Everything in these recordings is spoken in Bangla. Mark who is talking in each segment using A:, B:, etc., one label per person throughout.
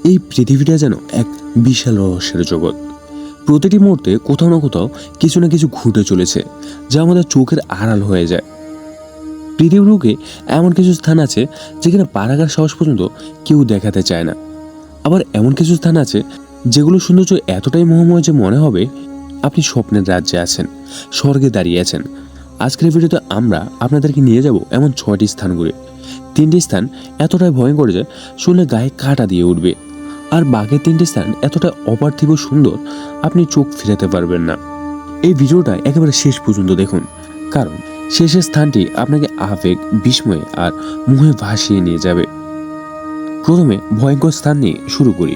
A: এই পৃথিবীটা যেন এক বিশাল রহস্যের জগৎ। প্রতিটি মুহূর্তে কোথাও না কোথাও কিছু না কিছু ঘটে চলেছে, যা আমাদের চোখের আড়াল হয়ে যায়। পৃথিবীর বুকে এমন কিছু স্থান আছে যেখানে পা রাখার সাহস পর্যন্ত কেউ দেখাতে চায় না। আবার এমন কিছু স্থান আছে যেগুলো সৌন্দর্য এতটাই মোহময় যে মনে হবে আপনি স্বপ্নের রাজ্যে আছেন, স্বর্গে দাঁড়িয়ে আছেন। আজকের ভিডিওতে আমরা আপনাদেরকে নিয়ে যাব এমন 6টি স্থান ঘুরে। 3টি স্থান এতটাই ভয়ঙ্কর যে শুনলে গায়ে কাঁটা দিয়ে উঠবে, আর বাকি 3টি স্থান এতটা অপার্থিব সুন্দর আপনি চোখ ফিরাতে পারবেন না। এই ভিডিওটা একেবারে শেষ পর্যন্ত দেখুন, কারণ শেষের স্থানটি আপনাকে আবেগ, বিস্ময়ে আর মোহে ভাসিয়ে নিয়ে যাবে। প্রথমে ভয়ঙ্কর স্থান নিয়ে শুরু করি।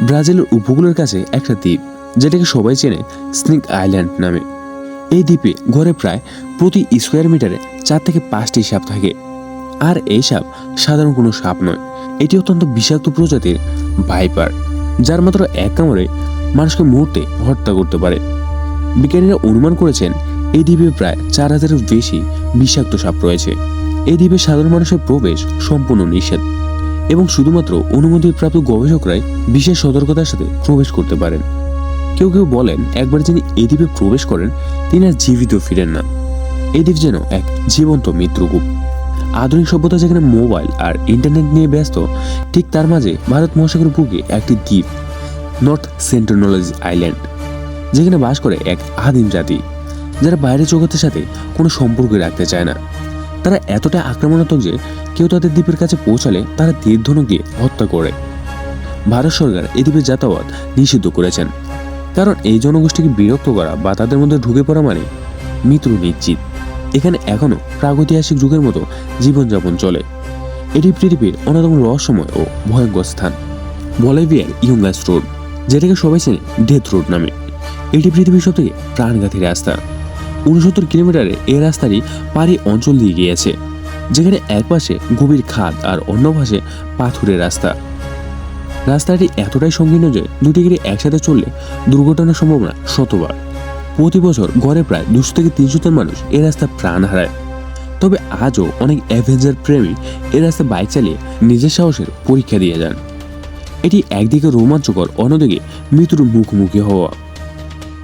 A: ব্রাজিলের উপকূলের কাছে একটা দ্বীপ, যেটাকে সবাই চেনে স্নেক আইল্যান্ড নামে। এই দ্বীপে গড়ে প্রায় প্রতি স্কোয়ার মিটারে 4 থেকে 5টি সাপ থাকে। আর এই সাপ সাধারণ কোনো সাপ নয়, এটি অত্যন্ত বিষাক্ত প্রজাতির ভাইপার, যার মাত্র এক কামড়ে মানুষকে মুহূর্তে হত্যা করতে পারে। বিজ্ঞানীরা অনুমান করেছেন এই দ্বীপে প্রায় 4000-এর বেশি বিষাক্ত সাপ রয়েছে। এই দ্বীপে সাধারণ মানুষের প্রবেশ সম্পূর্ণ নিষেধ এবং শুধুমাত্র অনুমতিপ্রাপ্ত গবেষকরাই বিশেষ সতর্কতার সাথে প্রবেশ করতে পারেন। কেউ কেউ বলেন একবার যিনি এই দ্বীপে প্রবেশ করেন তিনি আর জীবিত ফিরেন না। এই দ্বীপ যেন এক জীবন্ত মৃত্যুকূপ। আধুনিক সভ্যতা যেখানে মোবাইল আর ইন্টারনেট নিয়ে ব্যস্ত, ঠিক তার মাঝে ভারত মহাসাগরের বুকে একটি দ্বীপ, নর্থ সেন্ট্রাল আইল্যান্ড, যেখানে বাস করে এক আদিম জাতি যারা বাইরের জগতের সাথে কোনো সম্পর্ক রাখতে চায় না। তারা এতটা আক্রমণাত্মক যে কেউ তাদের দ্বীপের কাছে পৌঁছালে তারা তীর ধনুক দিয়ে হত্যা করে। ভারত সরকার এই দ্বীপের যাতায়াত নিষিদ্ধ করেছেন, কারণ এই জনগোষ্ঠীকে বিরক্ত করা বা তাদের মধ্যে ঢুকে পড়া মানে মৃত্যু নিশ্চিত। এখানে এখনও প্রাগৈতিহাসিক যুগের মতো জীবনযাপন চলে। এটি পৃথিবীর অন্যতম রহস্যময় ও ভয়ঙ্কর স্থান। বলিভিয়ার ইয়ুঙ্গাস রোড, যেটাকে সবাই চেনে ডেথ রোড নামে, এটি পৃথিবীর সবথেকে প্রাণঘাতী রাস্তা। 69 কিলোমিটারে এই রাস্তাটি পাহাড়ি অঞ্চল দিয়ে গিয়েছে, যেখানে এক পাশে গভীর খাদ আর অন্য পাশে পাথুরের রাস্তা। রাস্তাটি এতটাই সংকীর্ণ যে দুটি গাড়ি একসাথে চললে দুর্ঘটনার সম্ভাবনা শতবার। প্রতি বছর গড়ে প্রায় 200 থেকে 300 জন মানুষ এই রাস্তায় প্রাণ হারায়। তবে আজও অনেক অ্যাডভেঞ্চার প্রেমী এই রাস্তায় বাইক চালিয়ে নিজের সাহসের পরীক্ষা দিয়ে যান। এটি একদিকে রোমাঞ্চকর, অন্যদিকে মৃত্যুর মুখোমুখি হওয়া।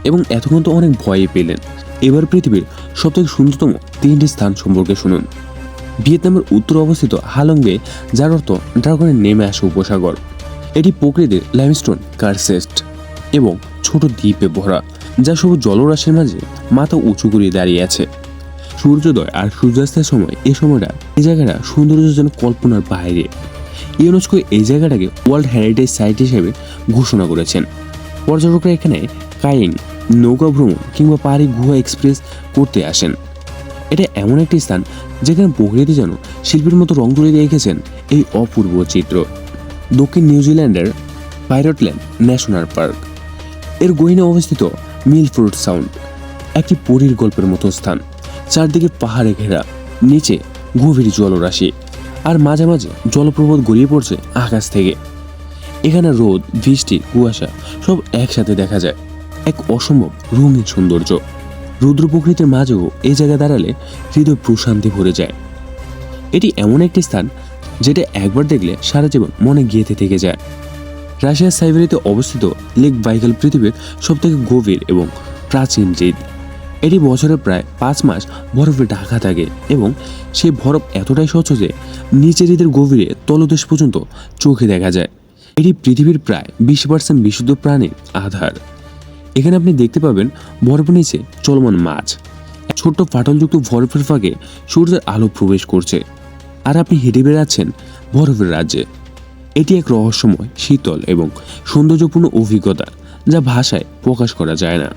A: এবং এতক্ষণ তো অনেক ভয়ে পেলেন, এবার পৃথিবীর সবথেকে সুন্দরতম 3টি স্থান সম্পর্কে শুনুন। ভিয়েতনামের উত্তরে অবস্থিত হালং বে, যার অর্থ ড্রাগনের নেমে আসা উপসাগর। এটি প্রকৃতির লাইমস্টোন কারসেস্ট এবং ছোট দ্বীপে ভরা, যা সবুজ জলরাশির মাঝে মাথা উঁচু করে দাঁড়িয়ে আছে। সূর্যোদয় আর সূর্যাস্তের সময় এই জায়গাটা সৌন্দর্য যেন কল্পনার বাইরে। ইউনেস্কো এই জায়গাটাকে ওয়ার্ল্ড হেরিটেজ সাইট হিসেবে ঘোষণা করেছেন। পর্যটকরা এখানে কায়িং, নৌকা ভ্রমণ কিংবা পাহাড়ি গুহা এক্সপ্রেস করতে আসেন। এটা এমন একটি স্থান যেখানে প্রকৃতি যেন শিল্পীর মতো রং তুলে রেখেছেন এই অপূর্ব চিত্র। দক্ষিণ নিউজিল্যান্ডের পাইরটল্যান্ড ন্যাশনাল পার্ক, এর গহীনে অবস্থিত মিলফোর্ড সাউন্ড, একটি পরীর গল্পের মতো স্থান। চারদিকে পাহাড়ে ঘেরা, নিচে গভীর জলরাশি, আর মাঝে মাঝে জলপ্রপাত গড়িয়ে পড়ছে আকাশ থেকে। এখানে রোদ, বৃষ্টি, কুয়াশা সব একসাথে দেখা যায়, এক অসম্ভব রঙিন সৌন্দর্য। রুদ্র প্রকৃতির মাঝেও এই জায়গায় দাঁড়ালে হৃদয় প্রশান্তি ভরে যায়। এটি এমন একটি স্থান যেটা একবার দেখলে সারা জীবন মনে গেঁথে থেকে যায়। রাশিয়ার সাইবেরিয়াতে অবস্থিত লেক বাইকাল পৃথিবীর সবথেকে গভীর এবং প্রাচীন হ্রদ। এটি বছরের প্রায় 5 মাস বরফে ঢাকা থাকে এবং সেই বরফ এতটাই স্বচ্ছ যে নিচের হ্রদের গভীরে তলদেশ পর্যন্ত চোখে দেখা যায়। এটি পৃথিবীর প্রায় 20% বিশুদ্ধ প্রাণীর আধার। এখানে আপনি দেখতে পাবেন বরফের নিচে চলমান মাছ, ছোট্ট ফাটলযুক্ত বরফের ফাঁকে সূর্যের আলো প্রবেশ করছে, আর আপনি হেঁটে বেড়াচ্ছেন বরফের রাজ্যে। এটি এক রহস্যময়, শীতল এবং সৌন্দর্যপূর্ণ অভিজ্ঞতা যা ভাষায় প্রকাশ করা যায় না।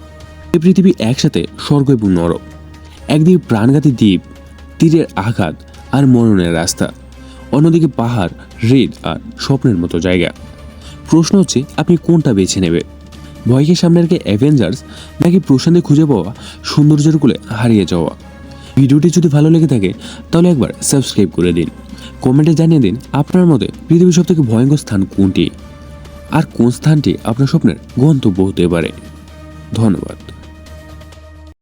A: এই পৃথিবী একসাথে স্বর্গ এবং নরক, একদিকে প্রাণঘাতী দ্বীপ, তীরের আঘাত আর মরণের রাস্তা, অন্যদিকে পাহাড়, হ্রদ আর স্বপ্নের মতো জায়গা। প্রশ্ন হচ্ছে আপনি কোনটা বেছে নেবে? ভয়কে সামনে রেখে অ্যাভেঞ্জার্স, নাকি প্রশান্তি খুঁজে পাওয়া সৌন্দর্যের কোলে হারিয়ে যাওয়া? ভিডিওটি যদি ভালো লেগে থাকে তাহলে একবার সাবস্ক্রাইব করে দিন। কমেন্টে জানিয়ে দিন আপনার মতে পৃথিবীর সবথেকে ভয়ঙ্কর স্থান কোনটি, আর কোন স্থানটি আপনার স্বপ্নের গন্তব্য হতে পারে। ধন্যবাদ।